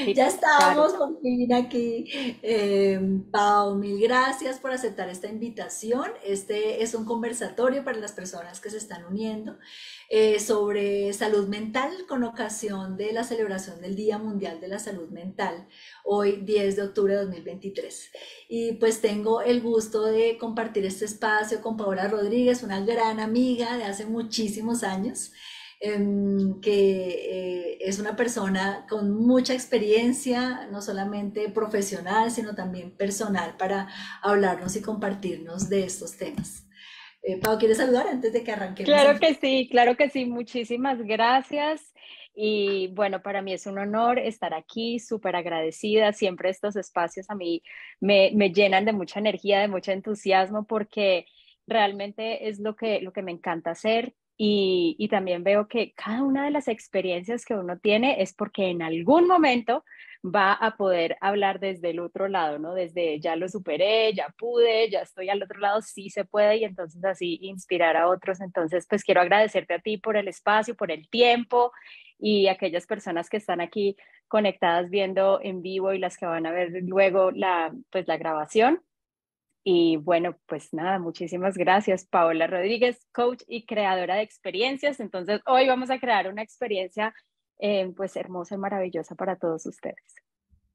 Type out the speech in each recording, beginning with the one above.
Ya Claro. estamos por fin aquí. Pau, mil gracias por aceptar esta invitación. Este es un conversatorio para las personas que se están uniendo sobre salud mental con ocasión de la celebración del Día Mundial de la Salud Mental, hoy 10 de octubre de 2023. Y pues tengo el gusto de compartir este espacio con Paola Rodríguez, una gran amiga de hace muchísimos años que es una persona con mucha experiencia, no solamente profesional, sino también personal, para hablarnos y compartirnos de estos temas. Pau, ¿quieres saludar antes de que arranquemos en... Claro que sí, muchísimas gracias. Y bueno, para mí es un honor estar aquí, súper agradecida. Siempre estos espacios a mí me llenan de mucha energía, de mucho entusiasmo, porque realmente es lo que me encanta hacer. Y también veo que cada una de las experiencias que uno tiene es porque en algún momento va a poder hablar desde el otro lado, ¿no? Desde ya lo superé, ya pude, ya estoy al otro lado, sí se puede y entonces así inspirar a otros. Entonces, pues quiero agradecerte a ti por el espacio, por el tiempo y aquellas personas que están aquí conectadas viendo en vivo y las que van a ver luego pues la grabación. Y bueno, pues nada, muchísimas gracias, Paola Rodríguez, coach y creadora de experiencias. Entonces, hoy vamos a crear una experiencia pues hermosa y maravillosa para todos ustedes.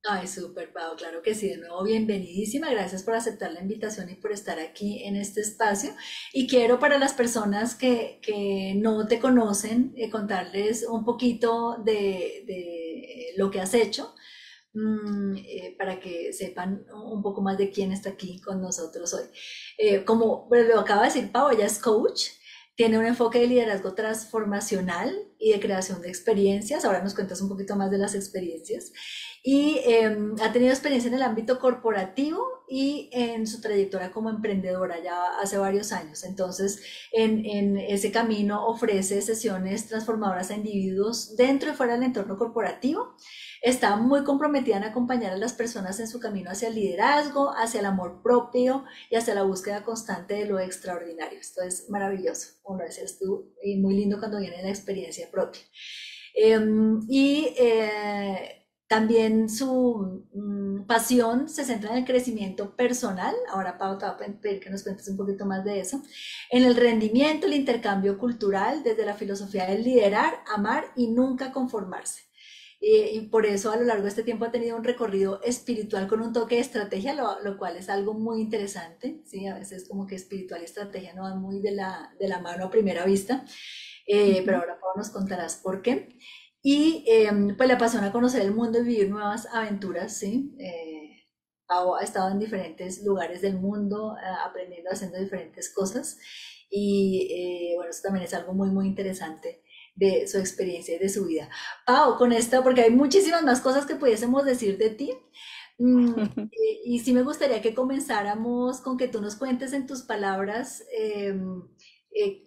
Ay, súper, Pau, claro que sí, de nuevo bienvenidísima, gracias por aceptar la invitación y por estar aquí en este espacio. Y quiero para las personas que no te conocen, contarles un poquito de lo que has hecho, para que sepan un poco más de quién está aquí con nosotros hoy. Como bueno, lo acaba de decir Pau, ella es coach, tiene un enfoque de liderazgo transformacional y de creación de experiencias. Ahora nos cuentas un poquito más de las experiencias. Y ha tenido experiencia en el ámbito corporativo y en su trayectoria como emprendedora ya hace varios años. Entonces, en ese camino ofrece sesiones transformadoras a individuos dentro y fuera del entorno corporativo. Está muy comprometida en acompañar a las personas en su camino hacia el liderazgo, hacia el amor propio y hacia la búsqueda constante de lo extraordinario. Esto es maravilloso, como lo decías tú, y muy lindo cuando viene la experiencia propia. Y también su pasión se centra en el crecimiento personal. Ahora, Pau, te voy a pedir que nos cuentes un poquito más de eso. En el rendimiento, el intercambio cultural, desde la filosofía del liderar, amar y nunca conformarse. Y por eso a lo largo de este tiempo ha tenido un recorrido espiritual con un toque de estrategia, lo cual es algo muy interesante, ¿sí? A veces como que espiritual y estrategia no van muy de la mano a primera vista, pero Ujú. ahora Pau nos contarás por qué. Y pues le apasiona conocer el mundo y vivir nuevas aventuras, ¿sí? Pau ha estado en diferentes lugares del mundo, aprendiendo, haciendo diferentes cosas. Y bueno, eso también es algo muy, muy interesante de su experiencia y de su vida. Pau, con esto, porque hay muchísimas más cosas que pudiésemos decir de ti, y sí me gustaría que comenzáramos con que tú nos cuentes en tus palabras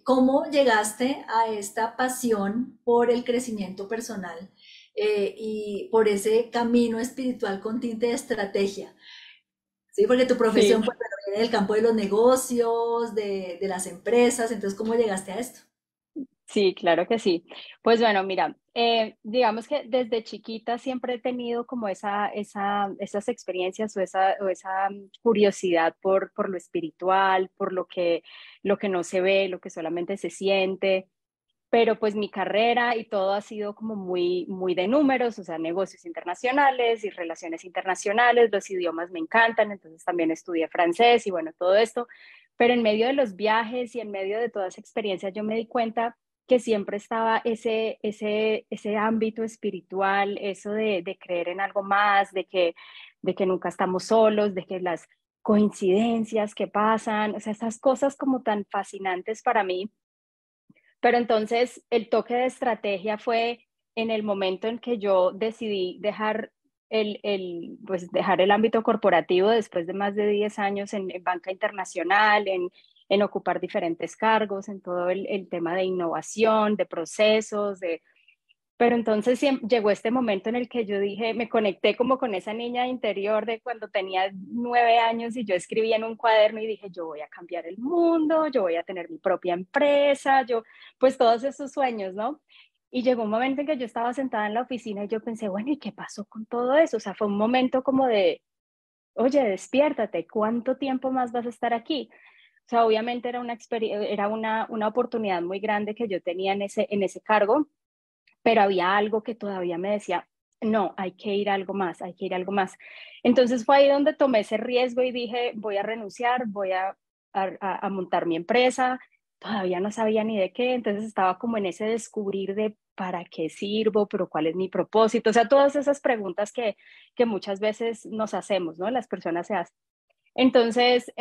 cómo llegaste a esta pasión por el crecimiento personal y por ese camino espiritual con tinte de estrategia. Sí, porque tu profesión Sí, pues, bueno, viene del campo de los negocios, de las empresas, entonces, ¿cómo llegaste a esto? sí, claro que sí. Pues bueno, mira, digamos que desde chiquita siempre he tenido como esas experiencias o esa curiosidad por lo espiritual, por lo que no se ve, lo que solamente se siente. Pero pues mi carrera y todo ha sido como muy de números, o sea, negocios internacionales y relaciones internacionales, los idiomas me encantan, entonces también estudié francés y bueno, todo esto, pero en medio de los viajes y en medio de toda esa experiencia yo me di cuenta que siempre estaba ese ámbito espiritual, eso de creer en algo más, de que nunca estamos solos, de que las coincidencias que pasan, o sea, esas cosas como tan fascinantes para mí, pero entonces el toque de estrategia fue en el momento en que yo decidí dejar pues dejar el ámbito corporativo después de más de 10 años en banca internacional, en ocupar diferentes cargos, en todo el tema de innovación, de procesos, pero entonces llegó este momento en el que yo dije, me conecté como con esa niña interior de cuando tenía 9 años y yo escribía en un cuaderno y dije, yo voy a cambiar el mundo, yo voy a tener mi propia empresa, yo, pues todos esos sueños, ¿no? Y llegó un momento en que yo estaba sentada en la oficina y yo pensé, bueno, ¿y qué pasó con todo eso? O sea, fue un momento como de, oye, despiértate, ¿cuánto tiempo más vas a estar aquí? O sea, obviamente era era una oportunidad muy grande que yo tenía en ese cargo, pero había algo que todavía me decía, no, hay que ir a algo más, hay que ir a algo más. Entonces fue ahí donde tomé ese riesgo y dije, voy a renunciar, voy a montar mi empresa. Todavía no sabía ni de qué, entonces estaba como en ese descubrir de para qué sirvo, pero cuál es mi propósito. O sea, todas esas preguntas que muchas veces nos hacemos, ¿no? Las personas se hacen. Entonces,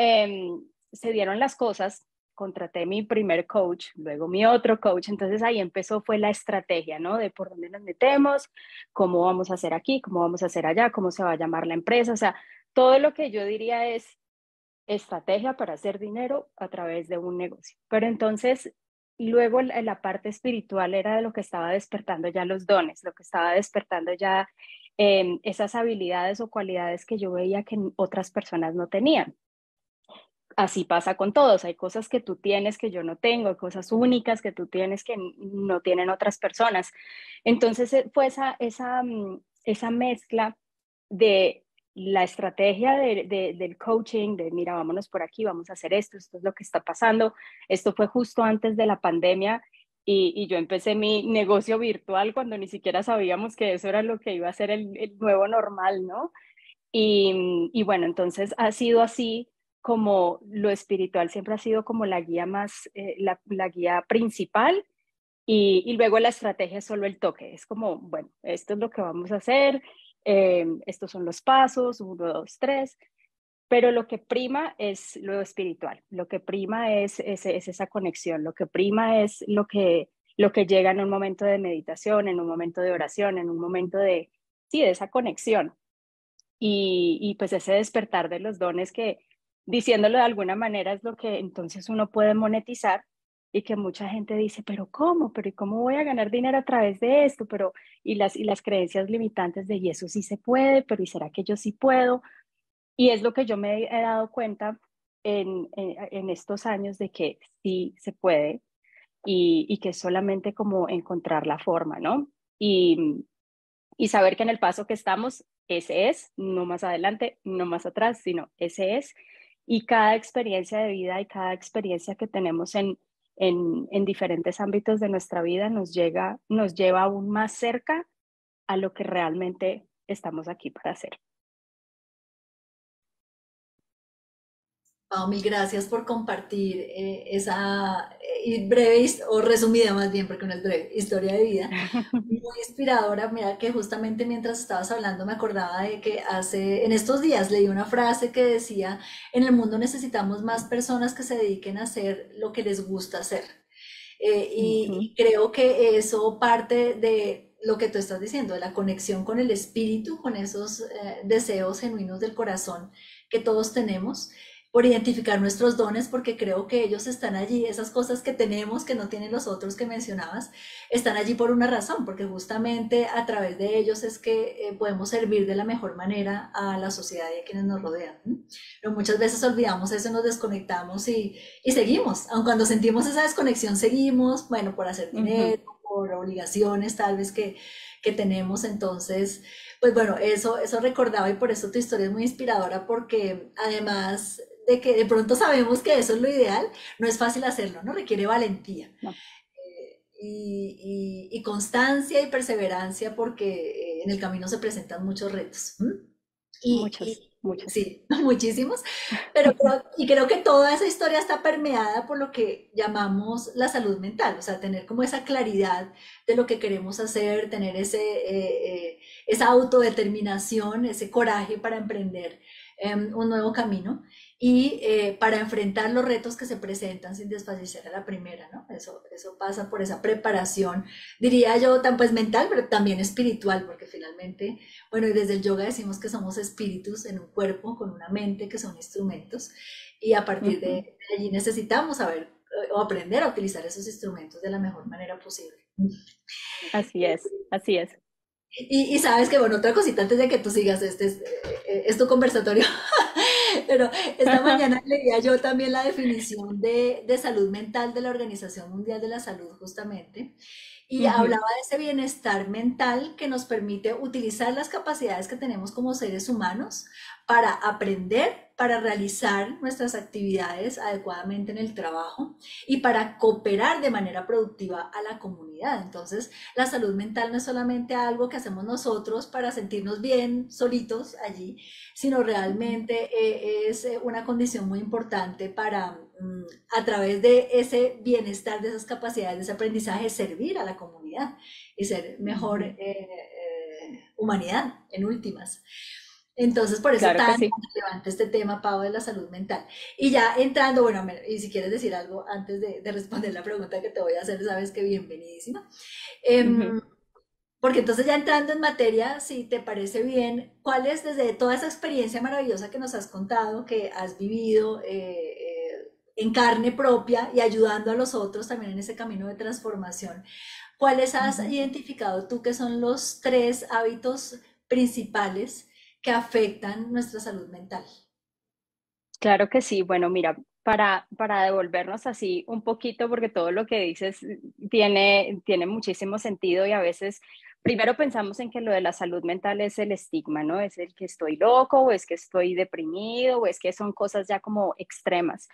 se dieron las cosas, contraté mi primer coach, luego mi otro coach, entonces ahí empezó, fue la estrategia, ¿no? De por dónde nos metemos, cómo vamos a hacer aquí, cómo vamos a hacer allá, cómo se va a llamar la empresa, o sea, todo lo que yo diría es estrategia para hacer dinero a través de un negocio. Pero entonces, luego la parte espiritual era de lo que estaba despertando ya los dones, lo que estaba despertando ya esas habilidades o cualidades que yo veía que otras personas no tenían. Así pasa con todos, hay cosas que tú tienes que yo no tengo, hay cosas únicas que tú tienes que no tienen otras personas. Entonces fue esa mezcla de la estrategia del coaching, de mira, vámonos por aquí, vamos a hacer esto, esto es lo que está pasando. Esto fue justo antes de la pandemia y yo empecé mi negocio virtual cuando ni siquiera sabíamos que eso era lo que iba a ser el nuevo normal, ¿no? Y bueno, entonces ha sido así como lo espiritual siempre ha sido como la guía más, la guía principal y luego la estrategia es solo el toque, es como, bueno, esto es lo que vamos a hacer, estos son los pasos, uno, dos, tres, pero lo que prima es lo espiritual, lo que prima es esa conexión, lo que prima es lo que llega en un momento de meditación, en un momento de oración, en un momento de, sí, de esa conexión y pues ese despertar de los dones que, diciéndolo de alguna manera, es lo que entonces uno puede monetizar y que mucha gente dice, pero ¿cómo? ¿Pero y cómo voy a ganar dinero a través de esto? Pero y las creencias limitantes de, y eso sí se puede, pero ¿y será que yo sí puedo? Y es lo que yo me he dado cuenta en estos años de que sí se puede y que es solamente como encontrar la forma, ¿no? Y saber que en el paso que estamos, ese es, no más adelante, no más atrás, sino ese es. Y cada experiencia de vida y cada experiencia que tenemos en diferentes ámbitos de nuestra vida nos lleva aún más cerca a lo que realmente estamos aquí para hacer. Pau, mil gracias por compartir esa breve o resumida más bien, porque no es breve, historia de vida. Muy inspiradora. Mira que justamente mientras estabas hablando me acordaba de que en estos días leí una frase que decía, en el mundo necesitamos más personas que se dediquen a hacer lo que les gusta hacer. Y creo que eso parte de lo que tú estás diciendo, de la conexión con el espíritu, con esos deseos genuinos del corazón que todos tenemos, por identificar nuestros dones, porque creo que ellos están allí, esas cosas que tenemos que no tienen los otros que mencionabas, están allí por una razón, porque justamente a través de ellos es que podemos servir de la mejor manera a la sociedad y a quienes nos rodean. ¿No? Pero muchas veces olvidamos eso, nos desconectamos y seguimos, aun cuando sentimos esa desconexión, seguimos, bueno, por hacer dinero, por obligaciones tal vez que tenemos, entonces, pues bueno, eso recordaba y por eso tu historia es muy inspiradora porque además de que de pronto sabemos que eso es lo ideal, no es fácil hacerlo, ¿no? Requiere valentía No, y constancia y perseverancia porque en el camino se presentan muchos retos. ¿M? muchos, muchos. Sí, muchísimos, pero creo que toda esa historia está permeada por lo que llamamos la salud mental, o sea, tener como esa claridad de lo que queremos hacer, tener esa autodeterminación, ese coraje para emprender un nuevo camino y para enfrentar los retos que se presentan sin desfallecer a la primera, ¿no? Eso pasa por esa preparación, diría yo, tan pues mental, pero también espiritual, porque finalmente bueno, y desde el yoga decimos que somos espíritus en un cuerpo con una mente que son instrumentos y a partir de allí necesitamos saber o aprender a utilizar esos instrumentos de la mejor manera posible. Así es, así es. Y sabes que, bueno, otra cosita antes de que tú sigas, es tu conversatorio, pero esta mañana leía yo también la definición de salud mental de la Organización Mundial de la Salud, justamente, y Ujú. hablaba de ese bienestar mental que nos permite utilizar las capacidades que tenemos como seres humanos para aprender, para realizar nuestras actividades adecuadamente en el trabajo y para cooperar de manera productiva a la comunidad. Entonces, la salud mental no es solamente algo que hacemos nosotros para sentirnos bien solitos allí, sino realmente es una condición muy importante para, a través de ese bienestar, de esas capacidades, de ese aprendizaje, servir a la comunidad y ser mejor Ujú. humanidad en últimas. Entonces, por eso Claro que tan sí. relevante este tema, Pau, de la salud mental. Y ya entrando, bueno, y si quieres decir algo antes de responder la pregunta que te voy a hacer, sabes que bienvenidísima. Ujú. Em, Porque entonces ya entrando en materia, si te parece bien, ¿cuál es desde toda esa experiencia maravillosa que nos has contado, que has vivido en carne propia y ayudando a los otros también en ese camino de transformación? ¿Cuáles has Ujú. identificado tú que son los tres hábitos principales que afectan nuestra salud mental? Claro que sí. Bueno, mira, para devolvernos así un poquito, porque todo lo que dices tiene muchísimo sentido y a veces primero pensamos en que lo de la salud mental es el estigma, ¿no? Es el que estoy loco o es que estoy deprimido o es que son cosas ya como extremas.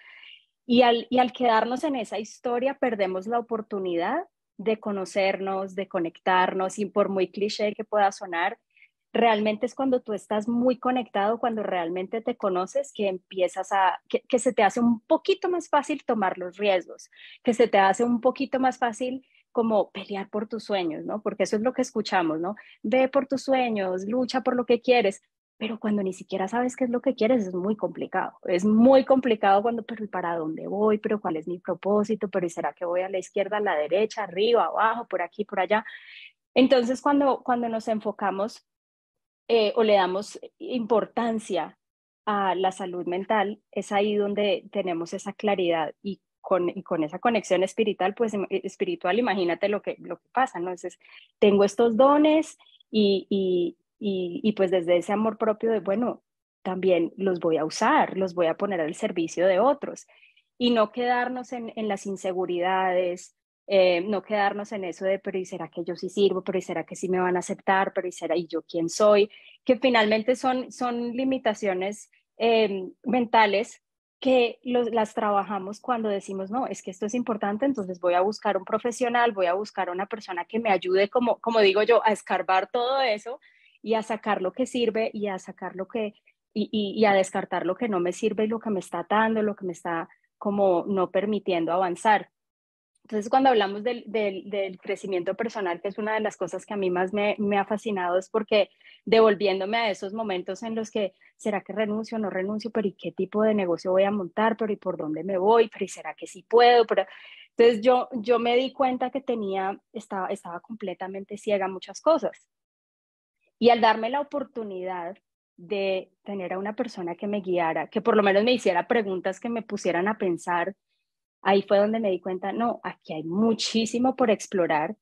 Y al quedarnos en esa historia, perdemos la oportunidad de conocernos, de conectarnos, y por muy cliché que pueda sonar, realmente es cuando tú estás muy conectado, cuando realmente te conoces, que empiezas que se te hace un poquito más fácil tomar los riesgos, que se te hace un poquito más fácil como pelear por tus sueños, ¿no? Porque eso es lo que escuchamos, ¿no? Ve por tus sueños, lucha por lo que quieres, pero cuando ni siquiera sabes qué es lo que quieres, es muy complicado. Es muy complicado cuando, pero ¿y para dónde voy? ¿Pero cuál es mi propósito? ¿Pero y será que voy a la izquierda, a la derecha, arriba, abajo, por aquí, por allá? Entonces, cuando nos enfocamos o le damos importancia a la salud mental, es ahí donde tenemos esa claridad y con esa conexión espiritual, pues espiritual, imagínate lo que pasa, ¿no? Entonces, tengo estos dones y pues desde ese amor propio de, bueno, también los voy a usar, los voy a poner al servicio de otros y no quedarnos en las inseguridades, no quedarnos en eso de, pero ¿y será que yo sí sirvo? ¿Pero y será que sí me van a aceptar? ¿Pero y será y yo quién soy? Que finalmente son limitaciones mentales que las trabajamos cuando decimos, no, es que esto es importante, entonces voy a buscar un profesional, voy a buscar una persona que me ayude, como digo yo, a escarbar todo eso y a sacar lo que sirve y a sacar lo que, y a descartar lo que no me sirve y lo que me está atando, lo que me está como no permitiendo avanzar. Entonces, cuando hablamos del crecimiento personal, que es una de las cosas que a mí más me ha fascinado, es porque devolviéndome a esos momentos en los que, ¿será que renuncio o no renuncio? ¿Pero y qué tipo de negocio voy a montar? ¿Pero y por dónde me voy? ¿Pero y será que sí puedo? Pero... Entonces, yo me di cuenta que estaba completamente ciega a muchas cosas. Y al darme la oportunidad de tener a una persona que me guiara, que por lo menos me hiciera preguntas que me pusieran a pensar, ahí fue donde me di cuenta, no, aquí hay muchísimo por explorar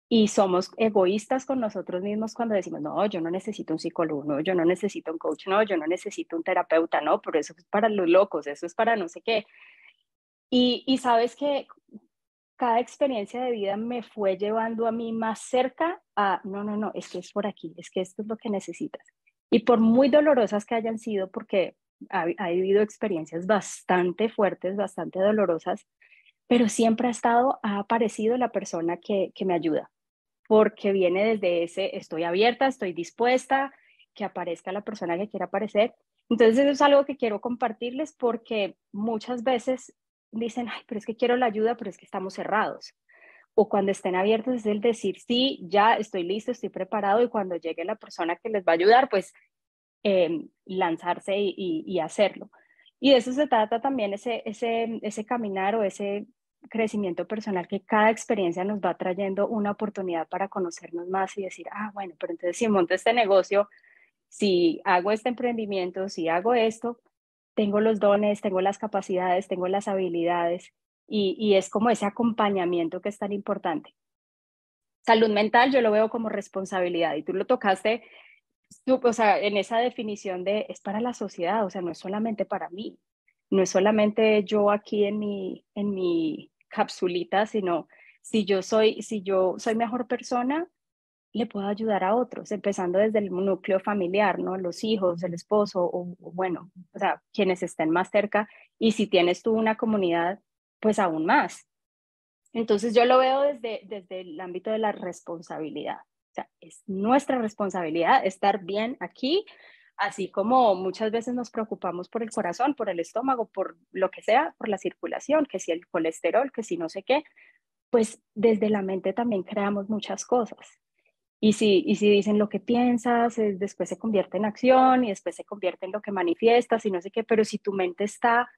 y somos egoístas con nosotros mismos cuando decimos, no, yo no necesito un psicólogo, no, yo no necesito un coach, no, yo no necesito un terapeuta, no, pero eso es para los locos, eso es para no sé qué. Y sabes que cada experiencia de vida me fue llevando a mí más cerca a, no, no, no, es que es por aquí, es que esto es lo que necesitas. Y por muy dolorosas que hayan sido, porque ha vivido experiencias bastante fuertes, bastante dolorosas, pero siempre ha aparecido la persona que me ayuda, porque viene desde ese, estoy abierta, estoy dispuesta, que aparezca la persona que quiera aparecer. Entonces eso es algo que quiero compartirles porque muchas veces dicen, ay, pero es que quiero la ayuda, pero es que estamos cerrados. O cuando estén abiertos es el decir, sí, ya estoy listo, estoy preparado y cuando llegue la persona que les va a ayudar, pues lanzarse y hacerlo. Y de eso se trata también ese caminar o ese crecimiento personal, que cada experiencia nos va trayendo una oportunidad para conocernos más y decir, ah, bueno, pero entonces si monto este negocio, si hago este emprendimiento, si hago esto, tengo los dones, tengo las capacidades, tengo las habilidades y es como ese acompañamiento que es tan importante. Salud mental yo lo veo como responsabilidad y tú lo tocaste o sea, en esa definición de es para la sociedad, o sea, no es solamente para mí, no es solamente yo aquí en mi capsulita, sino si yo soy mejor persona, le puedo ayudar a otros, empezando desde el núcleo familiar, ¿no? Los hijos, el esposo, o bueno, o sea, quienes estén más cerca. Y si tienes tú una comunidad, pues aún más. Entonces yo lo veo desde el ámbito de la responsabilidad. O sea, es nuestra responsabilidad estar bien aquí, así como muchas veces nos preocupamos por el corazón, por el estómago, por lo que sea, por la circulación, que si el colesterol, que si no sé qué, pues desde la mente también creamos muchas cosas. Y si dicen lo que piensas, después se convierte en acción y después se convierte en lo que manifiestas y no sé qué, pero si tu mente está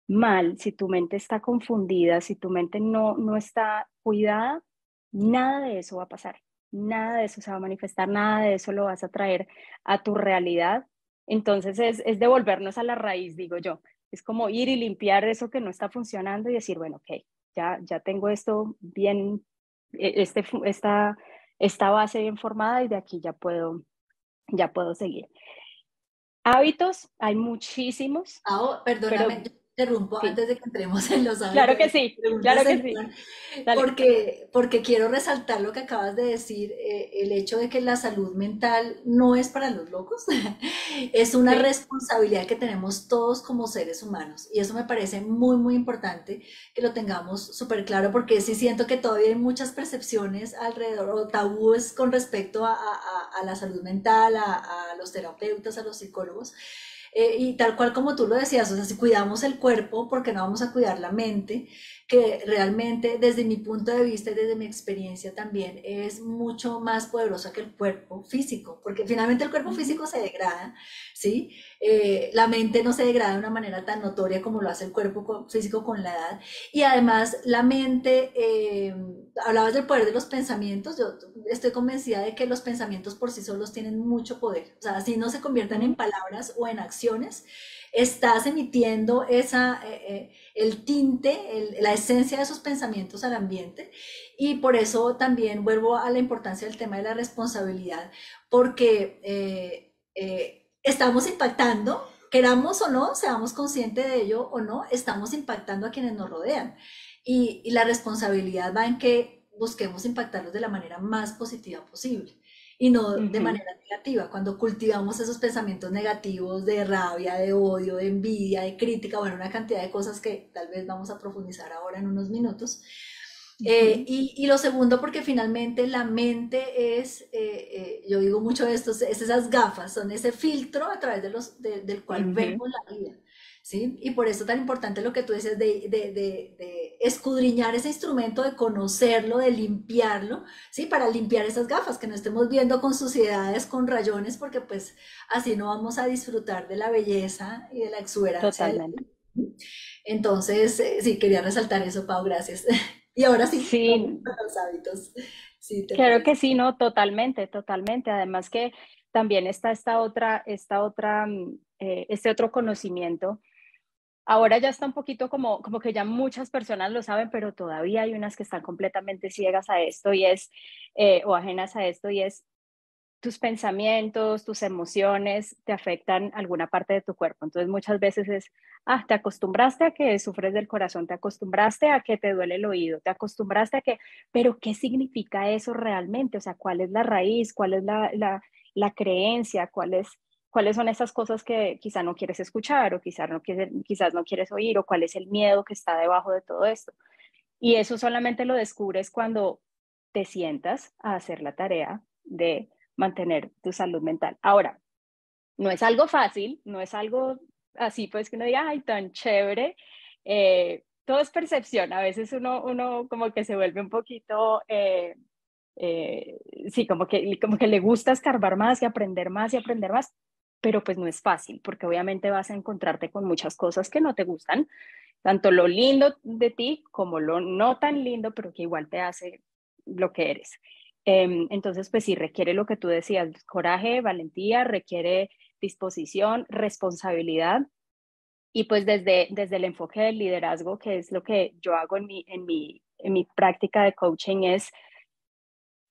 mal, si tu mente está confundida, si tu mente no está cuidada, nada de eso va a pasar, nada de eso se va a manifestar, nada de eso lo vas a traer a tu realidad. Entonces es devolvernos a la raíz, digo yo. Es como ir y limpiar eso que no está funcionando y decir, bueno, ok, ya tengo esto bien, esta base bien formada y de aquí ya puedo seguir. Hábitos, hay muchísimos, Pau, perdóname, pero yo te interrumpo sí, antes de que entremos en los hábitos. Pregunta claro que sí. serían, Dale. porque quiero resaltar lo que acabas de decir, el hecho de que la salud mental no es para los locos, es una Sí. responsabilidad que tenemos todos como seres humanos. Y eso me parece muy, muy importante que lo tengamos súper claro, porque sí siento que todavía hay muchas percepciones alrededor o tabúes con respecto a la salud mental, a los terapeutas, a los psicólogos. Y tal cual como tú lo decías, o sea, si cuidamos el cuerpo, ¿por qué no vamos a cuidar la mente? Que realmente desde mi punto de vista y desde mi experiencia también es mucho más poderosa que el cuerpo físico, porque finalmente el cuerpo Ujú. físico se degrada, ¿sí? La mente no se degrada de una manera tan notoria como lo hace el cuerpo físico con la edad. Y además la mente, hablabas del poder de los pensamientos, yo estoy convencida de que los pensamientos por sí solos tienen mucho poder, o sea, si no se convierten en Ujú. palabras o en acciones, estás emitiendo el tinte, la esencia de esos pensamientos al ambiente. Y por eso también vuelvo a la importancia del tema de la responsabilidad, porque estamos impactando, queramos o no, seamos conscientes de ello o no, estamos impactando a quienes nos rodean. Y la responsabilidad va en que busquemos impactarlos de la manera más positiva posible y no de Ujú. manera negativa. Cuando cultivamos esos pensamientos negativos de rabia, de odio, de envidia, de crítica, bueno, una cantidad de cosas que tal vez vamos a profundizar ahora en unos minutos. Ujú. Y lo segundo, porque finalmente la mente es, yo digo mucho esto, es esas gafas, son ese filtro a través del cual Ujú. vemos la vida, ¿sí? Y por eso tan importante lo que tú dices de escudriñar ese instrumento, de conocerlo, de limpiarlo, ¿sí? Para limpiar esas gafas, que no estemos viendo con suciedades, con rayones, porque pues así no vamos a disfrutar de la belleza y de la exuberancia de la Totalmente. vida. Entonces, sí, quería resaltar eso, Pau, gracias. Y ahora sí, vamos Sí, con los hábitos, si te claro parece. que sí, no, totalmente, totalmente. Además que también está este otro conocimiento. Ahora ya está un poquito como que ya muchas personas lo saben, pero todavía hay unas que están completamente ciegas a esto o ajenas a esto, y es tus pensamientos, tus emociones te afectan alguna parte de tu cuerpo. Entonces muchas veces te acostumbraste a que sufres del corazón, te acostumbraste a que te duele el oído, te acostumbraste a que, pero ¿qué significa eso realmente? O sea, ¿cuál es la raíz? ¿Cuál es la creencia? ¿Cuáles son esas cosas que quizá no quieres escuchar o quizás no quieres oír, o cuál es el miedo que está debajo de todo esto? Y eso solamente lo descubres cuando te sientas a hacer la tarea de mantener tu salud mental. Ahora, no es algo fácil, no es algo así pues que uno diga, ay, tan chévere. Todo es percepción. A veces uno como que se vuelve un poquito, eh, sí, como que le gusta escarbar más y aprender más, pero pues no es fácil, porque obviamente vas a encontrarte con muchas cosas que no te gustan, tanto lo lindo de ti como lo no tan lindo, pero que igual te hace lo que eres. Entonces, pues sí, requiere lo que tú decías, coraje, valentía, requiere disposición, responsabilidad. Y pues desde el enfoque del liderazgo, que es lo que yo hago en mi práctica de coaching, es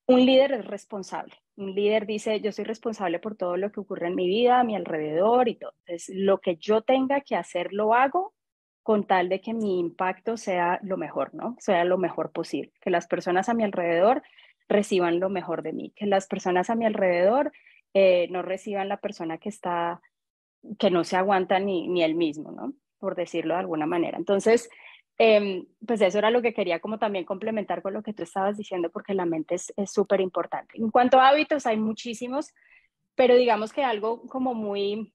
un líder es responsable. Un líder dice, yo soy responsable por todo lo que ocurre en mi vida, a mi alrededor y todo. Entonces, lo que yo tenga que hacer, lo hago, con tal de que mi impacto sea lo mejor, ¿no? Sea lo mejor posible, que las personas a mi alrededor reciban lo mejor de mí, que las personas a mi alrededor no reciban la persona que está, que no se aguanta ni él mismo, ¿no? Por decirlo de alguna manera. Entonces, pues eso era lo que quería como también complementar con lo que tú estabas diciendo, porque la mente es súper importante. En cuanto a hábitos, hay muchísimos, pero digamos que algo como muy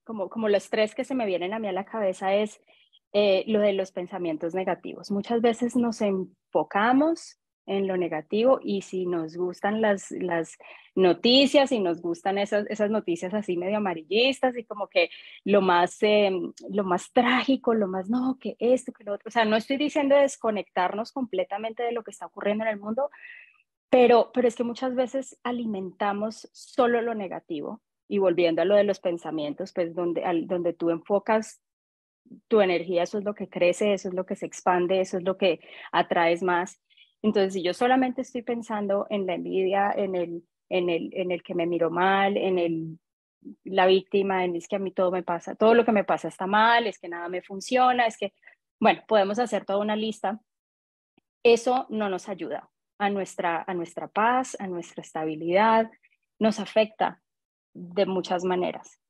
como los tres que se me vienen a mí a la cabeza es lo de los pensamientos negativos. Muchas veces nos enfocamos en lo negativo y si nos gustan las noticias y nos gustan esas noticias así medio amarillistas y como que lo más trágico, lo más no, que esto, que lo otro. O sea, no estoy diciendo desconectarnos completamente de lo que está ocurriendo en el mundo, pero es que muchas veces alimentamos solo lo negativo y volviendo a lo de los pensamientos, pues donde tú enfocas tu energía, eso es lo que crece, eso es lo que se expande, eso es lo que atraes más. Entonces, si yo solamente estoy pensando en la envidia, en el que me miro mal, la víctima, en es que a mí todo me pasa, todo lo que me pasa está mal, es que nada me funciona, es que, bueno, podemos hacer toda una lista. Eso no nos ayuda a nuestra paz, a nuestra estabilidad, nos afecta de muchas maneras.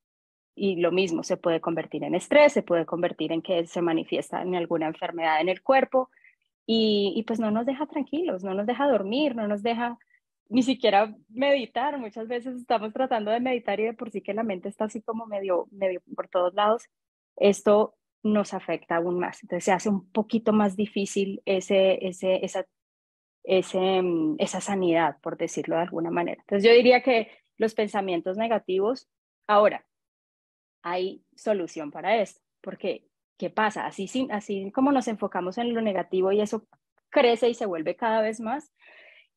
Y lo mismo, se puede convertir en estrés, se puede convertir en que se manifiesta en alguna enfermedad en el cuerpo y pues no nos deja tranquilos, no nos deja dormir, no nos deja ni siquiera meditar. Muchas veces estamos tratando de meditar y de por sí que la mente está así como medio por todos lados. Esto nos afecta aún más. Entonces se hace un poquito más difícil esa sanidad, por decirlo de alguna manera. Entonces yo diría que los pensamientos negativos, ahora, hay solución para esto, porque ¿qué pasa? Así como nos enfocamos en lo negativo y eso crece y se vuelve cada vez más,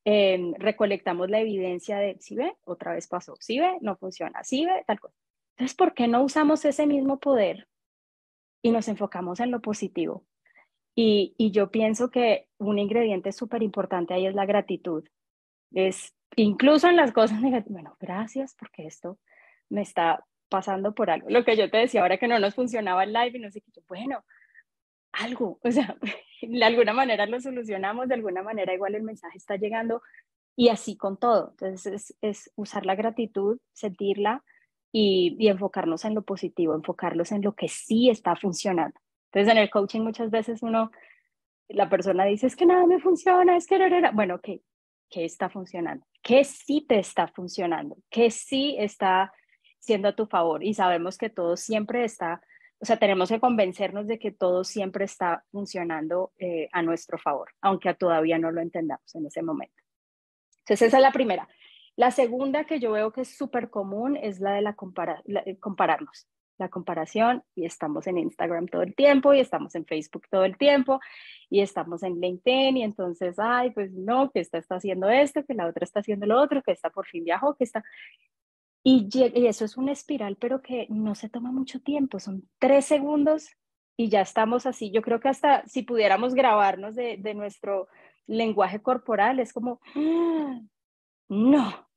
recolectamos la evidencia de, si ve, otra vez pasó, si ve, no funciona, si ve, tal cosa. Entonces, ¿por qué no usamos ese mismo poder y nos enfocamos en lo positivo? Y yo pienso que un ingrediente súper importante ahí es la gratitud. Es incluso en las cosas negativas, bueno, gracias porque esto me está pasando por algo. Lo que yo te decía ahora que no nos funcionaba el live y no sé qué, bueno, algo, o sea, de alguna manera lo solucionamos, de alguna manera igual el mensaje está llegando y así con todo. Entonces es usar la gratitud, sentirla y enfocarnos en lo positivo, enfocarlos en lo que sí está funcionando. Entonces en el coaching muchas veces la persona dice, es que nada me funciona, es que bueno, ok, ¿qué está funcionando? ¿Qué sí te está funcionando? ¿Qué sí está siendo a tu favor? Y sabemos que todo siempre está, o sea, tenemos que convencernos de que todo siempre está funcionando a nuestro favor, aunque todavía no lo entendamos en ese momento. Entonces, esa es la primera. La segunda que yo veo que es súper común es la de compararnos. La comparación, y estamos en Instagram todo el tiempo, y estamos en Facebook todo el tiempo, y estamos en LinkedIn, y entonces, ay, pues no, que esta está haciendo esto, que la otra está haciendo lo otro, que esta por fin viajó, que está... Y eso es una espiral, pero que no se toma mucho tiempo, son 3 segundos y ya estamos así. Yo creo que hasta si pudiéramos grabarnos de nuestro lenguaje corporal, es como, ¡ah! No,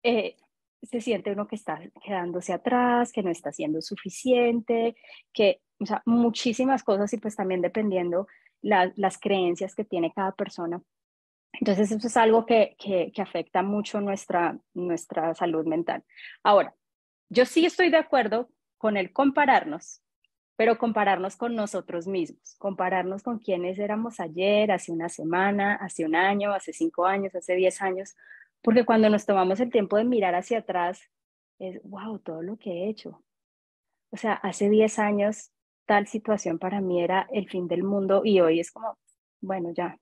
eh, se siente uno que está quedándose atrás, que no está siendo suficiente, que, o sea, muchísimas cosas y pues también dependiendo las creencias que tiene cada persona. Entonces eso es algo que afecta mucho nuestra salud mental. Ahora, yo sí estoy de acuerdo con el compararnos, pero compararnos con nosotros mismos, compararnos con quienes éramos ayer, hace una semana, hace un año, hace 5 años, hace 10 años, porque cuando nos tomamos el tiempo de mirar hacia atrás, es, wow, todo lo que he hecho. O sea, hace 10 años tal situación para mí era el fin del mundo y hoy es como, bueno, ya,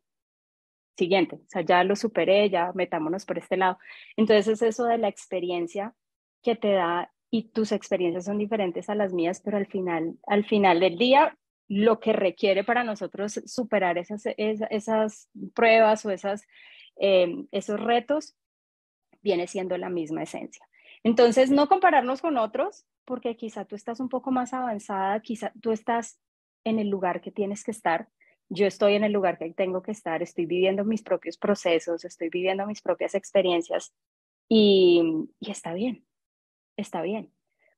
siguiente, o sea, ya lo superé, ya metámonos por este lado. Entonces es eso de la experiencia que te da y tus experiencias son diferentes a las mías, pero al final del día, lo que requiere para nosotros superar esas pruebas o esos retos viene siendo la misma esencia. Entonces, no compararnos con otros, porque quizá tú estás un poco más avanzada, quizá tú estás en el lugar que tienes que estar, yo estoy en el lugar que tengo que estar, estoy viviendo mis propios procesos, estoy viviendo mis propias experiencias y está bien,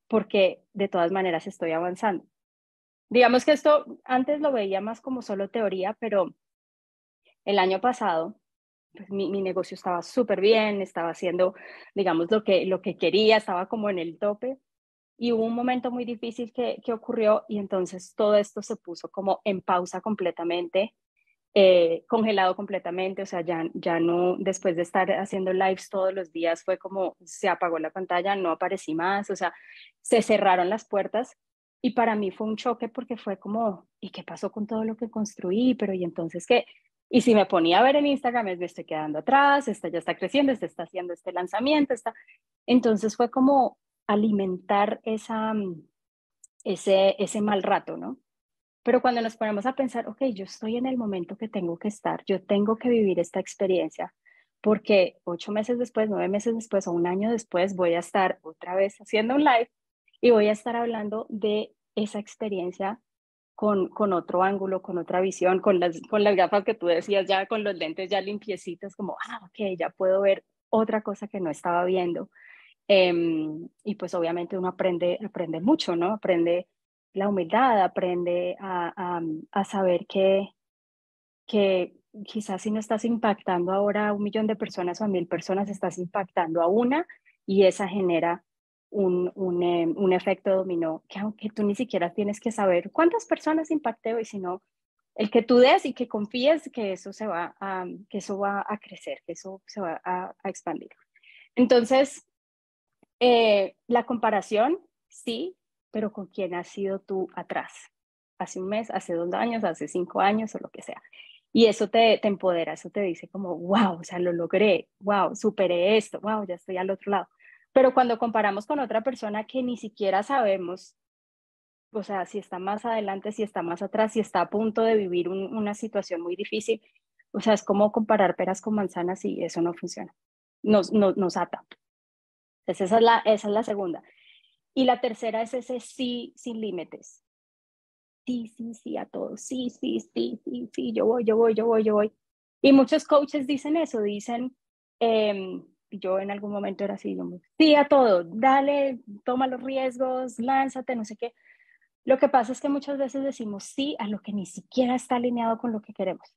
porque de todas maneras estoy avanzando. Digamos que esto antes lo veía más como solo teoría, pero el año pasado pues mi negocio estaba súper bien, estaba haciendo, digamos, lo que quería, estaba como en el tope. Y hubo un momento muy difícil que ocurrió y entonces todo esto se puso como en pausa completamente, congelado completamente, o sea, ya no, después de estar haciendo lives todos los días, fue como se apagó la pantalla, no aparecí más, o sea, se cerraron las puertas y para mí fue un choque porque fue como, ¿y qué pasó con todo lo que construí? Pero ¿y entonces qué? Y si me ponía a ver en Instagram, me estoy quedando atrás, esta ya está creciendo, este está haciendo este lanzamiento, está... Entonces fue como alimentar ese mal rato, ¿no? Pero cuando nos ponemos a pensar, ok, yo estoy en el momento que tengo que estar, yo tengo que vivir esta experiencia, porque 8 meses después, 9 meses después o un año después voy a estar otra vez haciendo un live y voy a estar hablando de esa experiencia con otro ángulo, con otra visión, con las gafas que tú decías, ya con los lentes ya limpiecitos, como, ok, ya puedo ver otra cosa que no estaba viendo. Y pues obviamente uno aprende mucho, ¿no? Aprende la humildad, aprende a saber que quizás si no estás impactando ahora a 1 millón de personas o a 1.000 personas, estás impactando a una y esa genera un efecto dominó que aunque tú ni siquiera tienes que saber cuántas personas impacté hoy, sino el que tú des y que confíes que eso que eso va a crecer, que eso se va a expandir. Entonces, la comparación, sí, pero con quién has sido tú atrás. Hace un mes, hace 2 años, hace 5 años o lo que sea. Y eso te empodera, eso te dice como, wow, o sea, lo logré, wow, superé esto, wow, ya estoy al otro lado. Pero cuando comparamos con otra persona que ni siquiera sabemos, o sea, si está más adelante, si está más atrás, si está a punto de vivir una situación muy difícil, o sea, es como comparar peras con manzanas y eso no funciona. Nos ata. Entonces, esa es la segunda. Y la tercera es ese sí sin límites. Sí, sí, sí a todo. Sí, sí, sí, sí, sí, yo voy, yo voy, yo voy, yo voy. Y muchos coaches dicen eso, dicen, yo en algún momento era así, como, sí a todo, dale, toma los riesgos, lánzate, no sé qué. Lo que pasa es que muchas veces decimos sí a lo que ni siquiera está alineado con lo que queremos.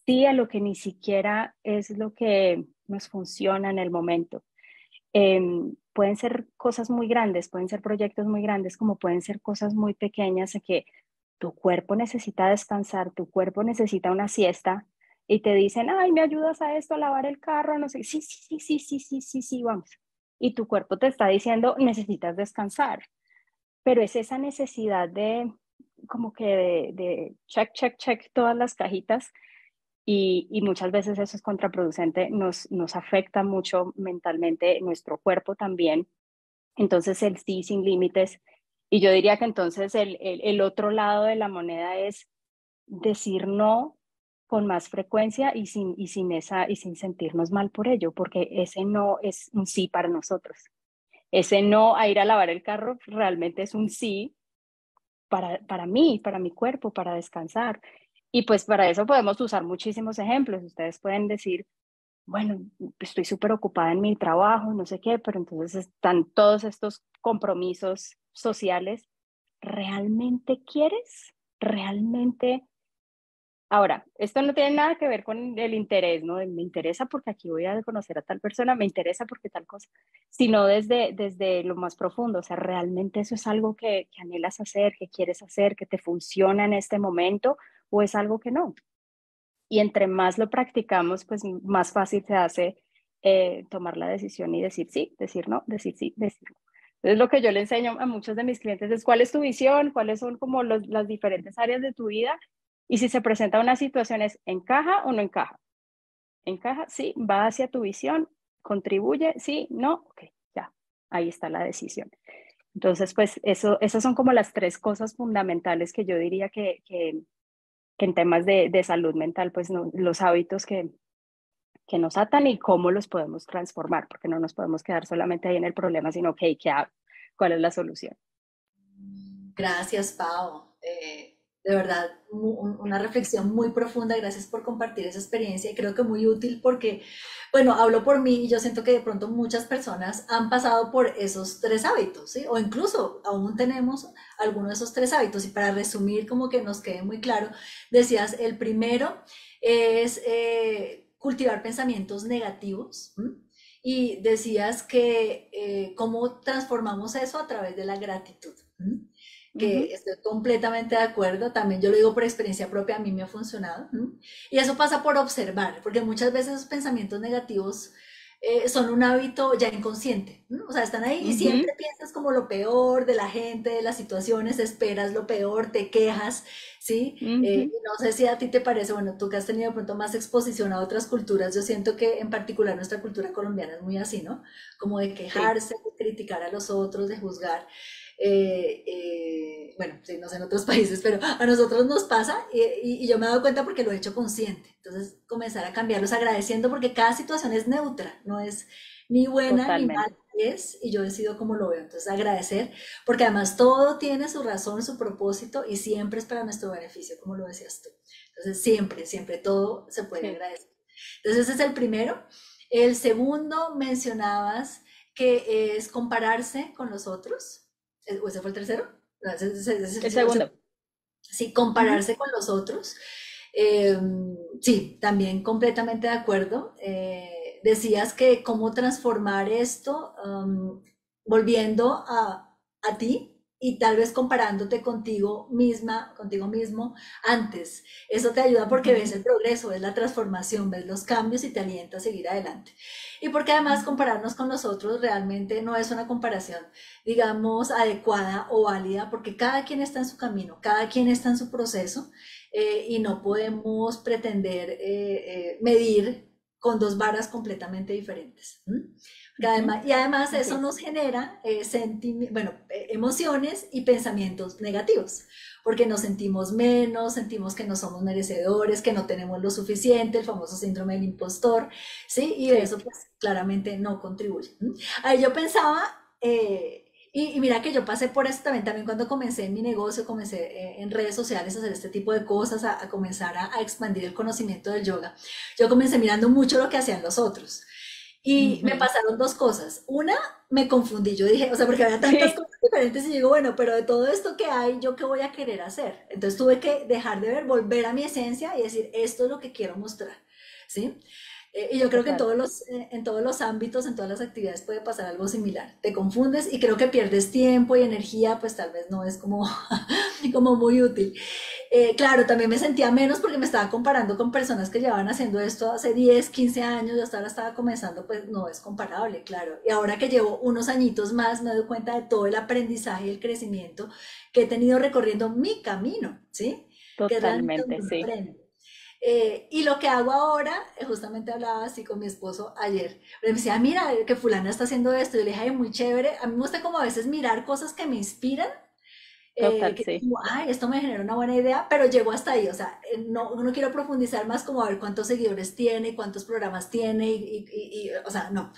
Sí a lo que ni siquiera es lo que nos funciona en el momento. Pueden ser cosas muy grandes, pueden ser proyectos muy grandes, como pueden ser cosas muy pequeñas de que tu cuerpo necesita descansar, tu cuerpo necesita una siesta y te dicen, ay, ¿me ayudas a esto, a lavar el carro? No sé, sí, sí, sí, sí, sí, sí, sí, sí, vamos. Y tu cuerpo te está diciendo, necesitas descansar, pero es esa necesidad de como que de check, check, check todas las cajitas y muchas veces eso es contraproducente, nos afecta mucho mentalmente, nuestro cuerpo también. Entonces el sí sin límites. Y yo diría que entonces el otro lado de la moneda es decir no con más frecuencia y sin sentirnos mal por ello, porque ese no es un sí para nosotros. Ese no a ir a lavar el carro realmente es un sí para mí, para mi cuerpo, para descansar. Y pues para eso podemos usar muchísimos ejemplos. Ustedes pueden decir, bueno, estoy súper ocupada en mi trabajo, no sé qué, pero entonces están todos estos compromisos sociales. ¿Realmente quieres? ¿Realmente? Ahora, esto no tiene nada que ver con el interés, ¿no? Me interesa porque aquí voy a conocer a tal persona, me interesa porque tal cosa, sino desde lo más profundo, o sea, ¿realmente eso es algo que anhelas hacer, que quieres hacer, que te funciona en este momento o es algo que no? Y entre más lo practicamos, pues más fácil se hace tomar la decisión y decir sí, decir no, decir sí, decir no. Entonces, lo que yo le enseño a muchos de mis clientes es cuál es tu visión, cuáles son como las diferentes áreas de tu vida y si se presenta una situación es ¿encaja o no encaja? ¿Encaja? Sí, va hacia tu visión, contribuye, sí, no, ok, ya, ahí está la decisión. Entonces, pues esas son como las tres cosas fundamentales que yo diría que en temas de salud mental, pues no, los hábitos que nos atan y cómo los podemos transformar, porque no nos podemos quedar solamente ahí en el problema, sino que ¿qué hago? ¿Cuál es la solución? Gracias, Pau. De verdad, una reflexión muy profunda. Gracias por compartir esa experiencia y creo que muy útil porque, bueno, hablo por mí y yo siento que de pronto muchas personas han pasado por esos tres hábitos, ¿sí? O incluso aún tenemos alguno de esos tres hábitos. Y para resumir, como que nos quede muy claro, decías, el primero es cultivar pensamientos negativos. ¿M? Y decías que cómo transformamos eso a través de la gratitud. ¿M? Que Ujú. estoy completamente de acuerdo, también yo lo digo por experiencia propia, a mí me ha funcionado. ¿M? Y eso pasa por observar, porque muchas veces esos pensamientos negativos son un hábito ya inconsciente, ¿no? O sea, están ahí y siempre Ujú. piensas como lo peor de la gente, de las situaciones, esperas lo peor, te quejas, ¿sí? Ujú. Y no sé si a ti te parece, bueno, tú que has tenido de pronto más exposición a otras culturas, yo siento que en particular nuestra cultura colombiana es muy así, ¿no? Como de Sí, quejarse, de criticar a los otros, de juzgar. Bueno, sí, no sé en otros países, pero a nosotros nos pasa y yo me he dado cuenta porque lo he hecho consciente. Entonces, comenzar a cambiarlos agradeciendo porque cada situación es neutra, no es ni buena ni mala, totalmente. es y yo decido cómo lo veo. Entonces, agradecer porque además todo tiene su razón, su propósito y siempre es para nuestro beneficio, como lo decías tú. Entonces, siempre, siempre todo se puede Sí. agradecer. Entonces, ese es el primero. El segundo, mencionabas que es compararse con los otros. ¿O ese fue el tercero? No, El segundo. sí, Ujú. compararse con los otros. Eh, sí, también completamente de acuerdo. Decías que cómo transformar esto, volviendo a ti y tal vez comparándote contigo misma, contigo mismo antes. Eso te ayuda porque ves Ujú. el progreso, ves la transformación, ves los cambios y te alienta a seguir adelante. Y porque además Ujú. compararnos con los otros realmente no es una comparación, digamos, adecuada o válida, porque cada quien está en su camino, cada quien está en su proceso y no podemos pretender medir con dos varas completamente diferentes. ¿M? Ujú. Y además Así eso es. nos genera bueno, emociones y pensamientos negativos, porque nos sentimos menos, sentimos que no somos merecedores, que no tenemos lo suficiente, el famoso síndrome del impostor, ¿sí? Y Sí. eso pues claramente no contribuye. ¿M? Ahí yo pensaba, y mira que yo pasé por eso también cuando comencé en mi negocio, comencé en redes sociales a hacer este tipo de cosas, a comenzar a expandir el conocimiento del yoga. Yo comencé mirando mucho lo que hacían los otros. Y me Ujú. pasaron dos cosas. Una, me confundí. Yo dije, o sea, porque había tantas Sí, cosas diferentes y digo, bueno, pero de todo esto que hay, ¿yo qué voy a querer hacer? Entonces tuve que dejar de ver, volver a mi esencia y decir, esto es lo que quiero mostrar. ¿Sí? Y yo creo que total. en todos los ámbitos, en todas las actividades puede pasar algo similar. Te confundes y creo que pierdes tiempo y energía, pues tal vez no es como, como muy útil. Claro, también me sentía menos porque me estaba comparando con personas que llevaban haciendo esto hace 10, 15 años, yo hasta ahora estaba comenzando, pues no es comparable, claro. Y ahora que llevo unos añitos más, me doy cuenta de todo el aprendizaje y el crecimiento que he tenido recorriendo mi camino, ¿sí? Que es realmente Totalmente, donde uno sí. aprende. Y lo que hago ahora, justamente hablaba así con mi esposo ayer, me decía, mira, que fulana está haciendo esto, y yo le dije, ay, muy chévere, a mí me gusta como a veces mirar cosas que me inspiran, Total, que sí. como, ay, esto me genera una buena idea, pero llego hasta ahí, o sea, no quiero profundizar más como a ver cuántos seguidores tiene, y cuántos programas tiene, o sea, no,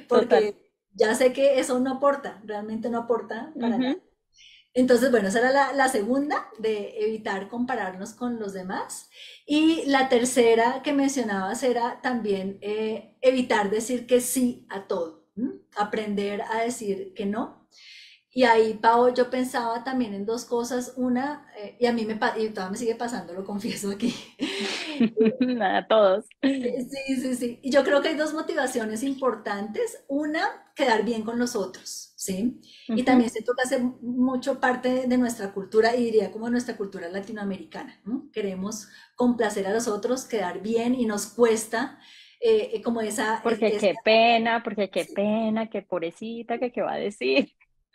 Total. porque ya sé que eso no aporta, realmente no aporta para nada. Ujú. Entonces, bueno, esa era la segunda, de evitar compararnos con los demás. Y la tercera que mencionabas era también evitar decir que sí a todo, ¿m? Aprender a decir que no. Y ahí, Pau, yo pensaba también en dos cosas. Una, y a mí y todavía me sigue pasando, lo confieso aquí. A todos. Sí, sí, sí. Y yo creo que hay dos motivaciones importantes. Una, quedar bien con los otros, ¿sí? Y Ujú. también siento que hace mucho parte de nuestra cultura, y diría como nuestra cultura latinoamericana, ¿no? Queremos complacer a los otros, quedar bien, y nos cuesta como Porque qué pena, qué pobrecita, que qué va a decir.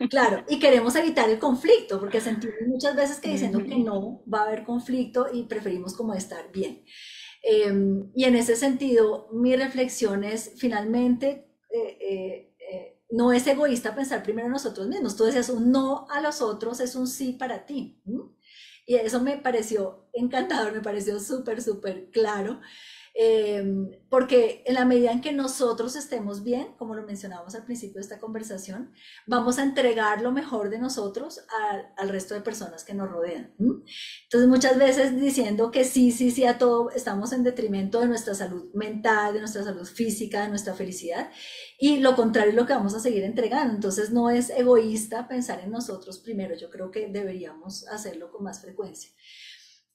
claro, y queremos evitar el conflicto, porque sentimos muchas veces que diciendo que Ujú. no va a haber conflicto y preferimos como estar bien. Y en ese sentido, mi reflexión es finalmente, no es egoísta pensar primero en nosotros mismos. Tú decías, un no a los otros es un sí para ti. ¿M? Y eso me pareció encantador, me pareció súper, súper claro. Porque en la medida en que nosotros estemos bien, como lo mencionábamos al principio de esta conversación, vamos a entregar lo mejor de nosotros al resto de personas que nos rodean. ¿M? Entonces muchas veces diciendo que sí, sí, sí a todo, estamos en detrimento de nuestra salud mental, de nuestra salud física, de nuestra felicidad, y lo contrario es lo que vamos a seguir entregando. Entonces no es egoísta pensar en nosotros primero, yo creo que deberíamos hacerlo con más frecuencia.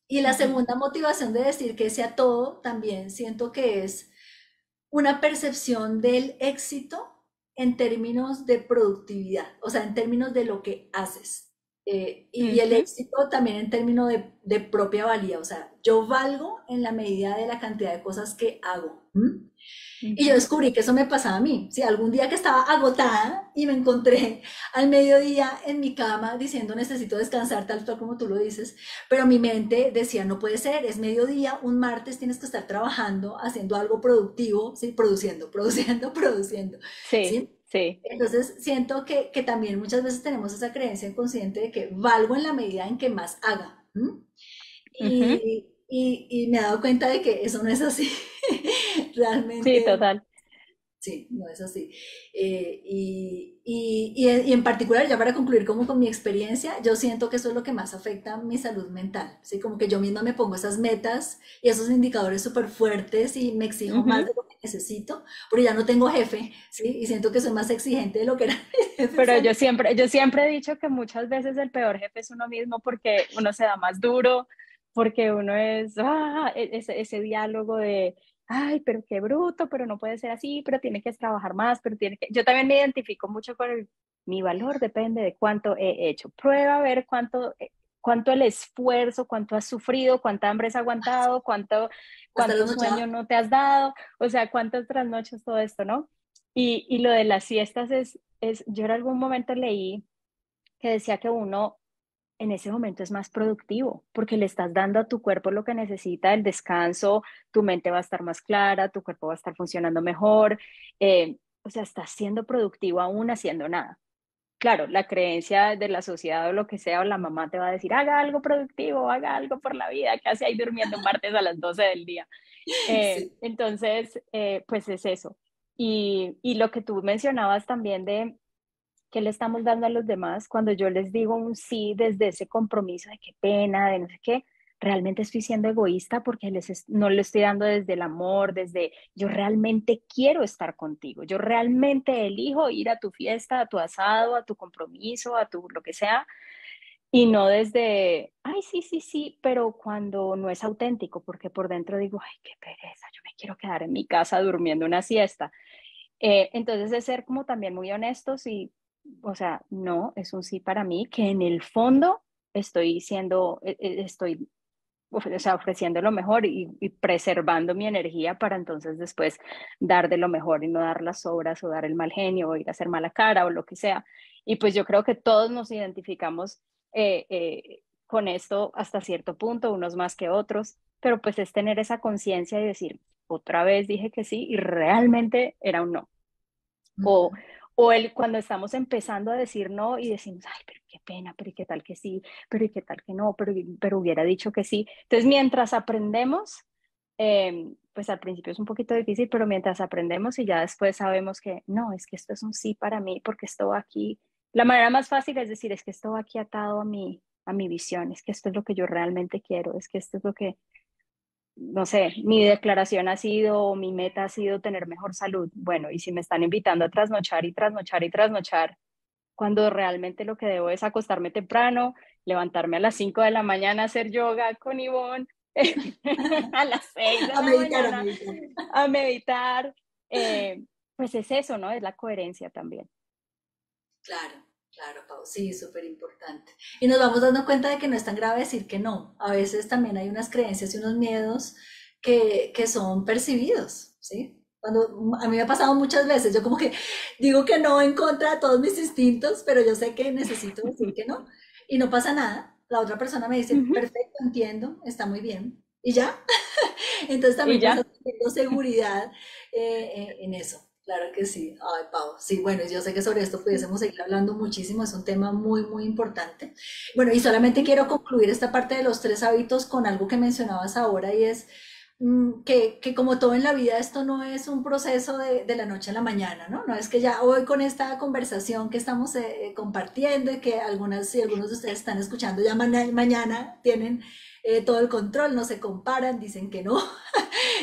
Y la Ujú, segunda motivación de decir que sea todo, también siento que es una percepción del éxito en términos de productividad, o sea, en términos de lo que haces. Y el ujú, éxito también en términos de propia valía, o sea, yo valgo en la medida de la cantidad de cosas que hago. ¿M? Y yo ujú. descubrí que eso me pasaba a mí. Si algún día que estaba agotada y me encontré al mediodía en mi cama diciendo necesito descansar, tal cual como tú lo dices, pero mi mente decía no puede ser, es mediodía, un martes tienes que estar trabajando, haciendo algo productivo, ¿sí? Produciendo, produciendo, produciendo, Sí, ¿sí? sí. Entonces siento que también muchas veces tenemos esa creencia inconsciente de que valgo en la medida en que más haga. ¿M? Ujú. Y me he dado cuenta de que eso no es así. Sí, Realmente total. sí, no es así. Y en particular, ya para concluir como con mi experiencia, yo siento que eso es lo que más afecta a mi salud mental, ¿sí? Como que yo misma me pongo esas metas y esos indicadores súper fuertes y me exijo más Ujú. de lo que necesito, porque ya no tengo jefe, ¿sí? Y siento que soy más exigente de lo que eran mis jefes Pero antes. yo siempre he dicho que muchas veces el peor jefe es uno mismo porque uno se da más duro, porque uno es ese diálogo de, ay, pero qué bruto, pero no puede ser así, pero tiene que trabajar más, pero tiene que... Yo también me identifico mucho con mi valor depende de cuánto he hecho. Prueba a ver cuánto el esfuerzo, cuánto has sufrido, cuánta hambre has aguantado, Hasta cuánto las sueño noches. no te has dado, o sea, cuántas trasnochas, todo esto, ¿no? Y lo de las siestas yo en algún momento leí que decía que uno en ese momento es más productivo porque le estás dando a tu cuerpo lo que necesita, el descanso, tu mente va a estar más clara, tu cuerpo va a estar funcionando mejor, o sea, estás siendo productivo aún haciendo nada. Claro, la creencia de la sociedad o lo que sea, o la mamá te va a decir, haga algo productivo, haga algo por la vida, que hace ahí durmiendo un martes a las 12 del día. Sí. Entonces, pues es eso. Y lo que tú mencionabas también de qué le estamos dando a los demás, cuando yo les digo un sí desde ese compromiso de qué pena, de no sé qué, realmente estoy siendo egoísta porque no lo estoy dando desde el amor, desde yo realmente quiero estar contigo, yo realmente elijo ir a tu fiesta, a tu asado, a tu compromiso, a tu lo que sea, y no desde, ay, sí, sí, sí, pero cuando no es auténtico, porque por dentro digo, ay, qué pereza, yo me quiero quedar en mi casa durmiendo una siesta. Entonces es ser como también muy honestos y, o sea, no, es un sí para mí, que en el fondo estoy o sea, ofreciendo lo mejor y preservando mi energía para entonces después dar de lo mejor y no dar las sobras o dar el mal genio o ir a hacer mala cara o lo que sea. Y pues yo creo que todos nos identificamos con esto hasta cierto punto, unos más que otros, pero pues es tener esa conciencia y decir, otra vez dije que sí y realmente era un no. O, Ujú. cuando estamos empezando a decir no y decimos, ay, pero qué pena, pero ¿y qué tal que sí? Pero ¿y qué tal que no? Pero hubiera dicho que sí. Entonces, mientras aprendemos, pues al principio es un poquito difícil, pero mientras aprendemos y ya después sabemos que no, es que esto es un sí para mí porque esto va aquí. La manera más fácil es decir, es que esto va aquí atado a mi visión, es que esto es lo que yo realmente quiero, es que esto es lo que no sé, mi declaración ha sido, o mi meta ha sido tener mejor salud. Bueno, y si me están invitando a trasnochar y trasnochar y trasnochar, cuando realmente lo que debo es acostarme temprano, levantarme a las 5 de la mañana a hacer yoga con Ivonne, a las 6 de A la meditar, a mañana meditar. a meditar, pues es eso, ¿no? Es la coherencia también. Claro, claro, Pau, sí, súper importante. Y nos vamos dando cuenta de que no es tan grave decir que no. A veces también hay unas creencias y unos miedos que son percibidos, ¿sí? Cuando a mí me ha pasado muchas veces, yo como que digo que no en contra de todos mis instintos, pero yo sé que necesito decir que no y no pasa nada. La otra persona me dice, Ujú. perfecto, entiendo, está muy bien. Y ya, entonces Y también vas ya. teniendo seguridad en eso. Claro que sí. Ay, Pau. Sí, bueno, yo sé que sobre esto pudiésemos seguir hablando muchísimo. Es un tema muy, muy importante. Bueno, y solamente quiero concluir esta parte de los tres hábitos con algo que mencionabas ahora y es que como todo en la vida, esto no es un proceso de la noche a la mañana, ¿no? No es que ya hoy con esta conversación que estamos compartiendo y que algunas y algunos de ustedes están escuchando, ya mañana tienen todo el control, no se comparan, dicen que no,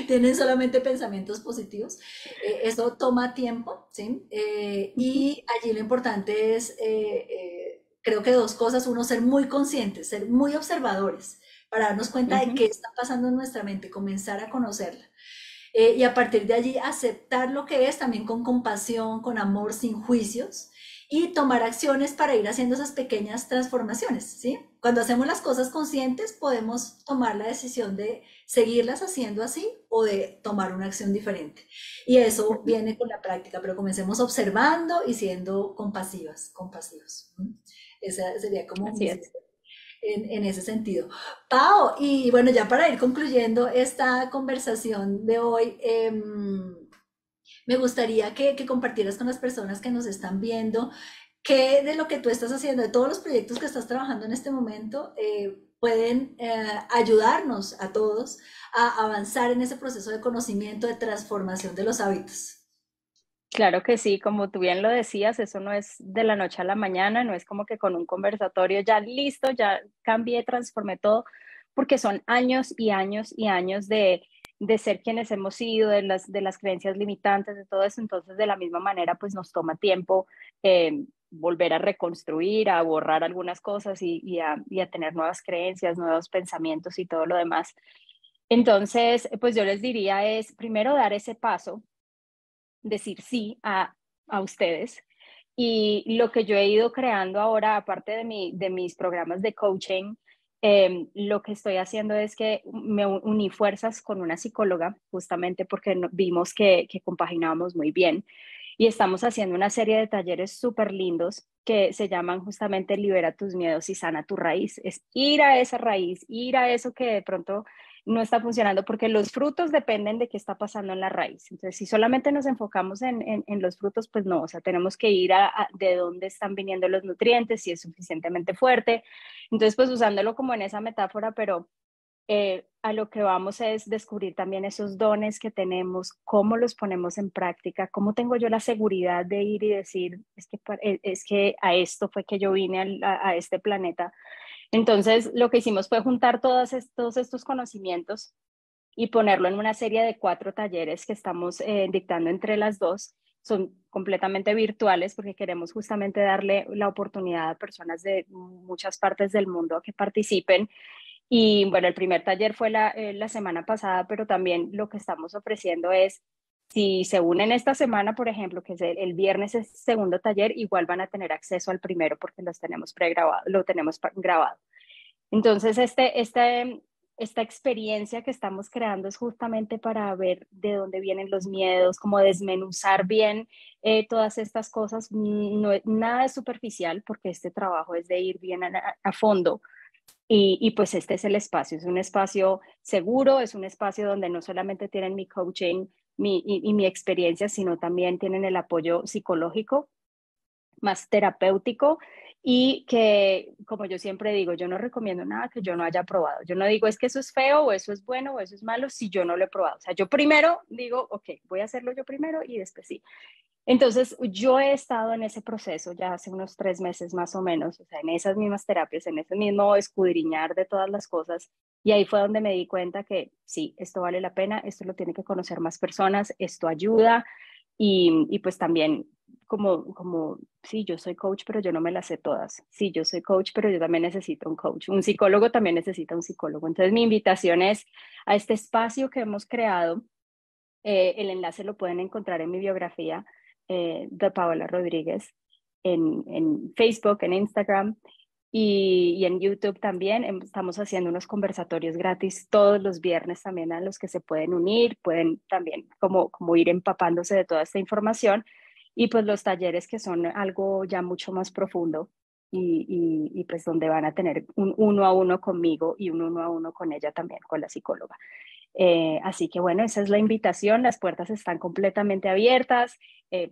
tienen solamente pensamientos positivos. Eso toma tiempo, ¿sí? Ujú, Y allí lo importante es, creo que dos cosas. Uno, ser muy conscientes, ser muy observadores para darnos cuenta de ujú. qué está pasando en nuestra mente, comenzar a conocerla. Y a partir de allí aceptar lo que es también con compasión, con amor, sin juicios y tomar acciones para ir haciendo esas pequeñas transformaciones, ¿sí? Cuando hacemos las cosas conscientes podemos tomar la decisión de seguirlas haciendo así o de tomar una acción diferente. Y eso Ujú. viene con la práctica, pero comencemos observando y siendo compasivas, compasivos. Esa sería como Así mi es. en ese sentido. Pau, y bueno, ya para ir concluyendo esta conversación de hoy, me gustaría que compartieras con las personas que nos están viendo qué de lo que tú estás haciendo, de todos los proyectos que estás trabajando en este momento, pueden ayudarnos a todos a avanzar en ese proceso de conocimiento, de transformación de los hábitos. Claro que sí, como tú bien lo decías, eso no es de la noche a la mañana, no es como que con un conversatorio ya listo, ya cambié, transformé todo, porque son años y años y años de ser quienes hemos sido, de las creencias limitantes, de todo eso. Entonces, de la misma manera, pues nos toma tiempo volver a reconstruir, a borrar algunas cosas y a tener nuevas creencias, nuevos pensamientos y todo lo demás. Entonces, pues yo les diría es primero dar ese paso, decir sí a ustedes. Y lo que yo he ido creando ahora, aparte de mis programas de coaching, lo que estoy haciendo es que me uní fuerzas con una psicóloga, justamente porque vimos que compaginábamos muy bien. Y estamos haciendo una serie de talleres súper lindos que se llaman justamente Libera tus miedos y sana tu raíz. Es ir a esa raíz, ir a eso que de pronto no está funcionando, porque los frutos dependen de qué está pasando en la raíz. Entonces, si solamente nos enfocamos en los frutos, pues no, o sea, tenemos que ir de dónde están viniendo los nutrientes, si es suficientemente fuerte. Entonces, pues usándolo como en esa metáfora, pero a lo que vamos es descubrir también esos dones que tenemos, cómo los ponemos en práctica, cómo tengo yo la seguridad de ir y decir, es que a esto fue que yo vine a este planeta. Entonces, lo que hicimos fue juntar todos estos conocimientos y ponerlo en una serie de 4 talleres que estamos dictando entre las dos. Son completamente virtuales porque queremos justamente darle la oportunidad a personas de muchas partes del mundo a que participen. Y bueno, el primer taller fue la semana pasada, pero también lo que estamos ofreciendo es, si se unen esta semana, por ejemplo, que es el viernes es segundo taller, igual van a tener acceso al primero porque los tenemos pregrabado, lo tenemos grabado. Entonces, esta experiencia que estamos creando es justamente para ver de dónde vienen los miedos, como desmenuzar bien todas estas cosas. No, nada es superficial porque este trabajo es de ir bien a fondo y pues este es el espacio, es un espacio seguro, es un espacio donde no solamente tienen mi coaching y mi experiencia, sino también tienen el apoyo psicológico, más terapéutico y que, como yo siempre digo, yo no recomiendo nada que yo no haya probado. Yo no digo es que eso es feo o eso es bueno o eso es malo si yo no lo he probado. O sea, yo primero digo, ok, voy a hacerlo yo primero y después sí. Entonces, yo he estado en ese proceso ya hace unos 3 meses más o menos, o sea, en esas mismas terapias, en ese mismo escudriñar de todas las cosas. Y ahí fue donde me di cuenta que sí, esto vale la pena, esto lo tiene que conocer más personas, esto ayuda. Y pues también, sí, yo soy coach, pero yo no me las sé todas. Sí, yo soy coach, pero yo también necesito un coach. Un psicólogo también necesita un psicólogo. Entonces, mi invitación es a este espacio que hemos creado. El enlace lo pueden encontrar en mi biografía de Paola Rodríguez en Facebook, en Instagram y en YouTube también. Estamos haciendo unos conversatorios gratis todos los viernes también a los que se pueden unir, pueden también como ir empapándose de toda esta información y pues los talleres que son algo ya mucho más profundo y pues donde van a tener un uno a uno conmigo y un uno a uno con ella también, con la psicóloga. Así que bueno, esa es la invitación, las puertas están completamente abiertas,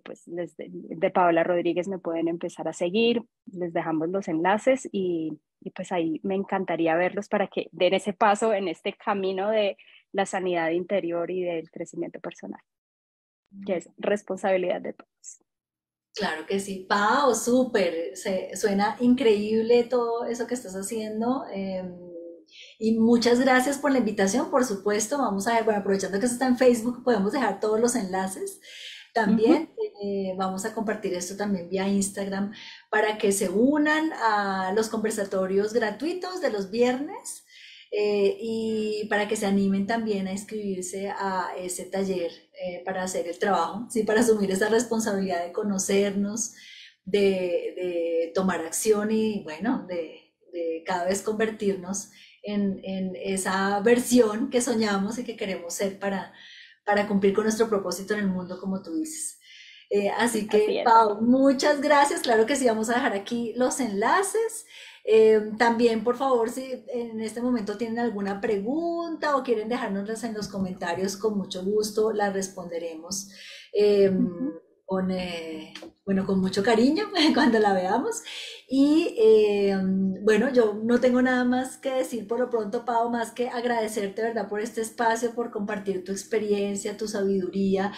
pues de Paola Rodríguez me pueden empezar a seguir, les dejamos los enlaces y pues ahí me encantaría verlos para que den ese paso en este camino la sanidad interior y del crecimiento personal, que es responsabilidad de todos. Claro que sí, Pau, súper, suena increíble todo eso que estás haciendo. Y muchas gracias por la invitación, por supuesto. Vamos a ver, bueno, aprovechando que eso está en Facebook, podemos dejar todos los enlaces. Ujú. También vamos a compartir esto también vía Instagram para que se unan a los conversatorios gratuitos de los viernes y para que se animen también a inscribirse a ese taller para hacer el trabajo, ¿sí? Para asumir esa responsabilidad de conocernos, de tomar acción y bueno, de cada vez convertirnos en esa versión que soñamos y que queremos ser para cumplir con nuestro propósito en el mundo, como tú dices. Así Así que, es. Pau, muchas gracias. Claro que sí, vamos a dejar aquí los enlaces. También, por favor, si en este momento tienen alguna pregunta o quieren dejárnoslas en los comentarios, con mucho gusto las responderemos eh, Ujú. con, bueno, con mucho cariño cuando la veamos. Y bueno, yo no tengo nada más que decir por lo pronto, Pau, más que agradecerte, ¿verdad?, por este espacio, por compartir tu experiencia, tu sabiduría,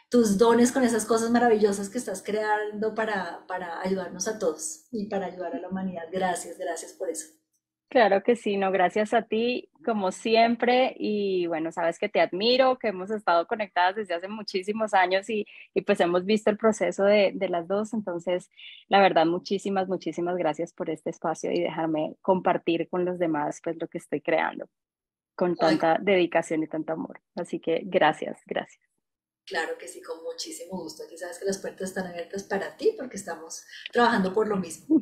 tus dones con esas cosas maravillosas que estás creando para ayudarnos a todos y para ayudar a la humanidad. Gracias, gracias por eso. Claro que sí, no, gracias a ti, como siempre, y bueno, sabes que te admiro, que hemos estado conectadas desde hace muchísimos años y pues hemos visto el proceso de las dos, entonces, la verdad, muchísimas, muchísimas gracias por este espacio y dejarme compartir con los demás pues lo que estoy creando con Ay, tanta dedicación y tanto amor. Así que gracias, gracias. claro que sí, con muchísimo gusto. Aquí sabes que las puertas están abiertas para ti porque estamos trabajando por lo mismo.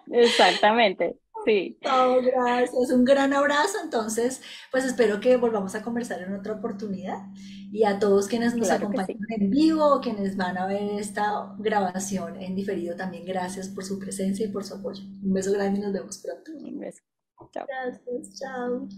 Exactamente, sí, Oh, gracias, un gran abrazo. Entonces, pues espero que volvamos a conversar en otra oportunidad. Y a todos quienes nos claro que acompañan sí. en vivo o quienes van a ver esta grabación en diferido, también gracias por su presencia y por su apoyo. Un beso grande y nos vemos pronto. Un beso. Chao. Gracias, chao.